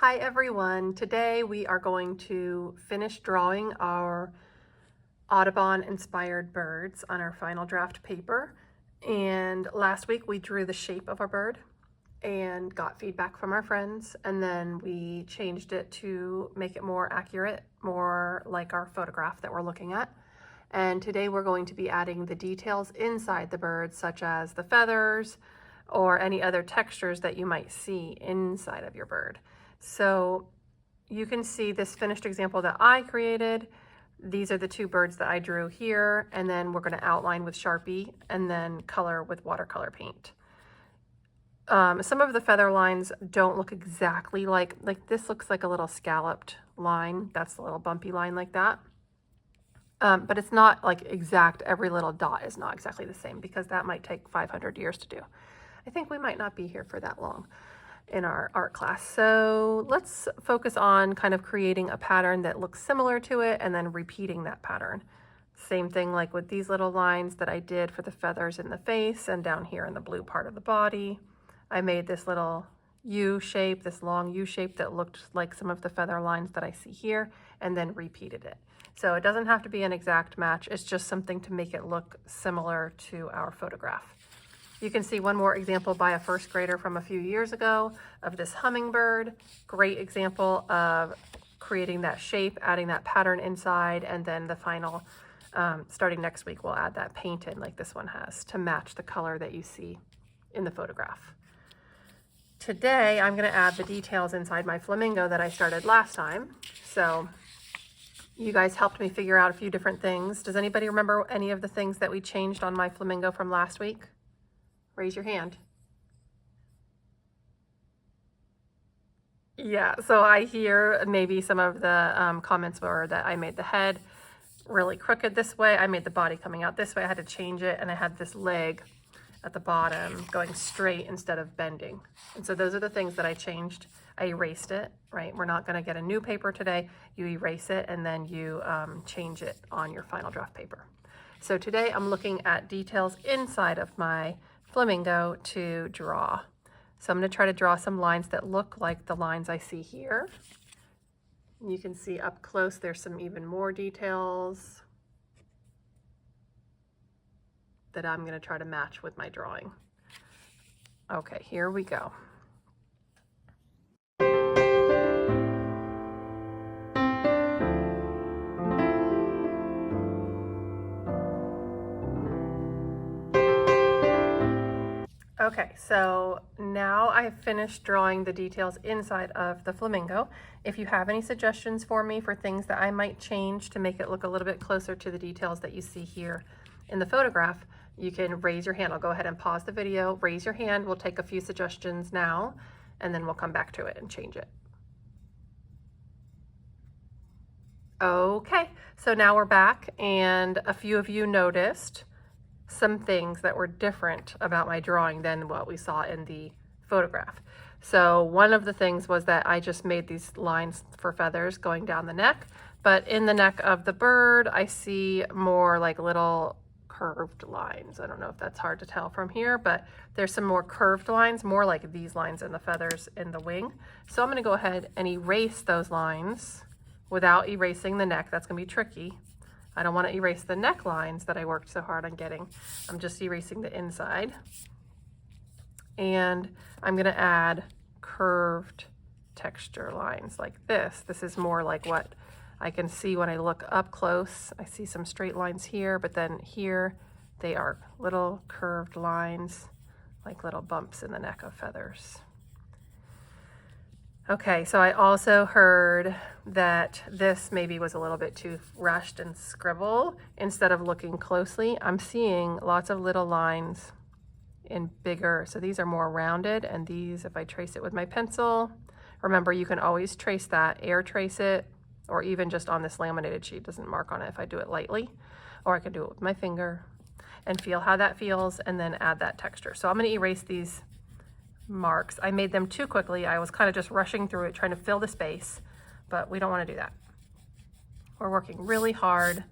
Hi everyone, today we are going to finish drawing our Audubon inspired birds on our final draft paper. And last week we drew the shape of our bird and got feedback from our friends, and then we changed it to make it more accurate, more like our photograph that we're looking at. And today we're going to be adding the details inside the bird, such as the feathers or any other textures that you might see inside of your bird. So you can see this finished example that I created. These are the two birds that I drew here, and then we're going to outline with Sharpie and then color with watercolor paint. Some of the feather lines don't look exactly like this looks like a little scalloped line. That's a little bumpy line like that. But it's not like exact, every little dot is not exactly the same, because that might take 500 years to do. I think we might not be here for that long in our art class. So let's focus on kind of creating a pattern that looks similar to it and then repeating that pattern. Same thing like with these little lines that I did for the feathers in the face and down here in the blue part of the body. I made this little U shape, this long U shape that looked like some of the feather lines that I see here, and then repeated it. So it doesn't have to be an exact match, it's just something to make it look similar to our photograph. You can see one more example by a first grader from a few years ago of this hummingbird. Great example of creating that shape, adding that pattern inside, and then the final, starting next week, we'll add that paint in like this one has to match the color that you see in the photograph. Today, I'm going to add the details inside my flamingo that I started last time. So you guys helped me figure out a few different things. Does anybody remember any of the things that we changed on my flamingo from last week? Raise your hand. Yeah, so I hear maybe some of the comments were that I made the head really crooked this way. I made the body coming out this way. I had to change it, and I had this leg at the bottom going straight instead of bending. And so those are the things that I changed. I erased it, right? We're not going to get a new paper today. You erase it and then you change it on your final draft paper. So today I'm looking at details inside of my flamingo to draw. So I'm going to try to draw some lines that look like the lines I see here. You can see up close there's some even more details that I'm going to try to match with my drawing. Okay, here we go. Okay, so now I've finished drawing the details inside of the flamingo. If you have any suggestions for me for things that I might change to make it look a little bit closer to the details that you see here in the photograph, you can raise your hand. I'll go ahead and pause the video, raise your hand. We'll take a few suggestions now, and then we'll come back to it and change it. Okay, so now we're back, and a few of you noticed some things that were different about my drawing than what we saw in the photograph. So one of the things was that I just made these lines for feathers going down the neck, but in the neck of the bird, I see more like little curved lines. I don't know if that's hard to tell from here, but there's some more curved lines, more like these lines in the feathers in the wing. So I'm going to go ahead and erase those lines without erasing the neck. That's going to be tricky. I don't want to erase the necklines that I worked so hard on getting. I'm just erasing the inside. And I'm going to add curved texture lines like this. This is more like what I can see when I look up close. I see some straight lines here, but then here they are little curved lines, like little bumps in the neck of feathers. Okay, so I also heard that this maybe was a little bit too rushed and scribble. Instead of looking closely, I'm seeing lots of little lines in bigger, so these are more rounded, and these, if I trace it with my pencil, remember you can always trace that, air trace it, or even just on this laminated sheet, doesn't mark on it if I do it lightly, or I can do it with my finger and feel how that feels and then add that texture. So I'm going to erase these marks. I made them too quickly. I was kind of just rushing through it, trying to fill the space, but we don't want to do that. We're working really hard.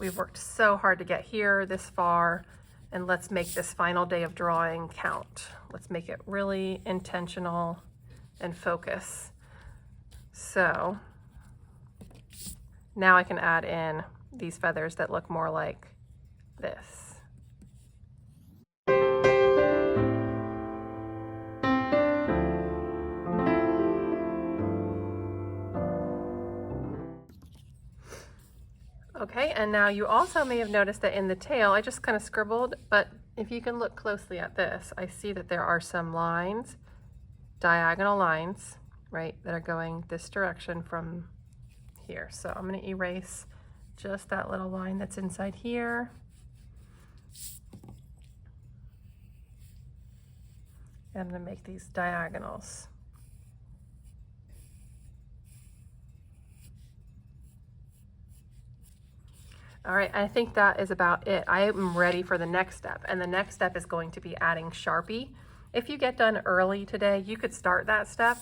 We've worked so hard to get here this far, and let's make this final day of drawing count. Let's make it really intentional and focus So now I can add in these feathers that look more like this. Okay, and now you also may have noticed that in the tail, I just kind of scribbled, but if you can look closely at this, I see that there are some lines, diagonal lines, right, that are going this direction from here. So I'm going to erase just that little line that's inside here. And I'm going to make these diagonals. All right, I think that is about it. I am ready for the next step, and the next step is going to be adding Sharpie. If you get done early today, you could start that step.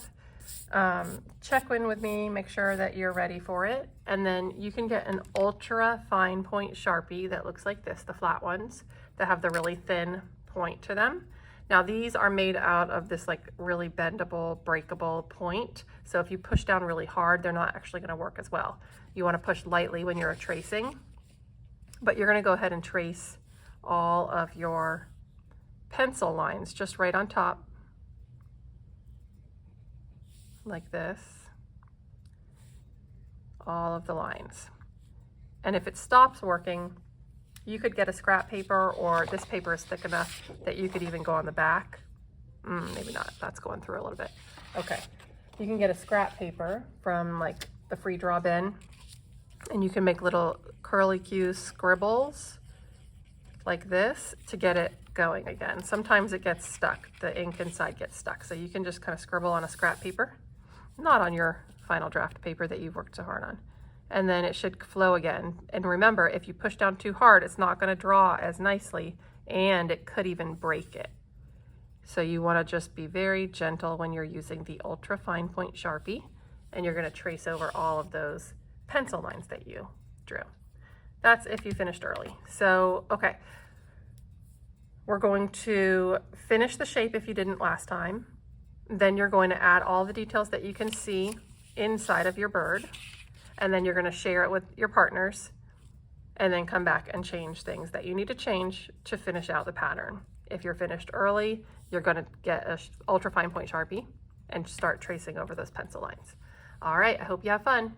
Check in with me, make sure that you're ready for it, and then you can get an ultra fine point Sharpie that looks like this, the flat ones that have the really thin point to them. Now these are made out of this like really bendable, breakable point. So if you push down really hard, they're not actually going to work as well. You want to push lightly when you're tracing, but you're going to go ahead and trace all of your pencil lines just right on top, like this, all of the lines. And if it stops working, you could get a scrap paper, or this paper is thick enough that you could even go on the back. Maybe not, that's going through a little bit. Okay, you can get a scrap paper from like the free draw bin, and you can make little curlicue scribbles like this to get it going again. Sometimes it gets stuck, the ink inside gets stuck, so you can just kind of scribble on a scrap paper, not on your final draft paper that you've worked so hard on. And then it should flow again. And remember, if you push down too hard, it's not going to draw as nicely, and it could even break it. So you want to just be very gentle when you're using the ultra fine point Sharpie, and you're going to trace over all of those pencil lines that you drew. That's if you finished early. So, okay, we're going to finish the shape if you didn't last time. Then you're going to add all the details that you can see inside of your bird, and then you're going to share it with your partners, and then come back and change things that you need to change to finish out the pattern. If you're finished early, you're going to get an ultra fine point Sharpie and start tracing over those pencil lines. All right, I hope you have fun.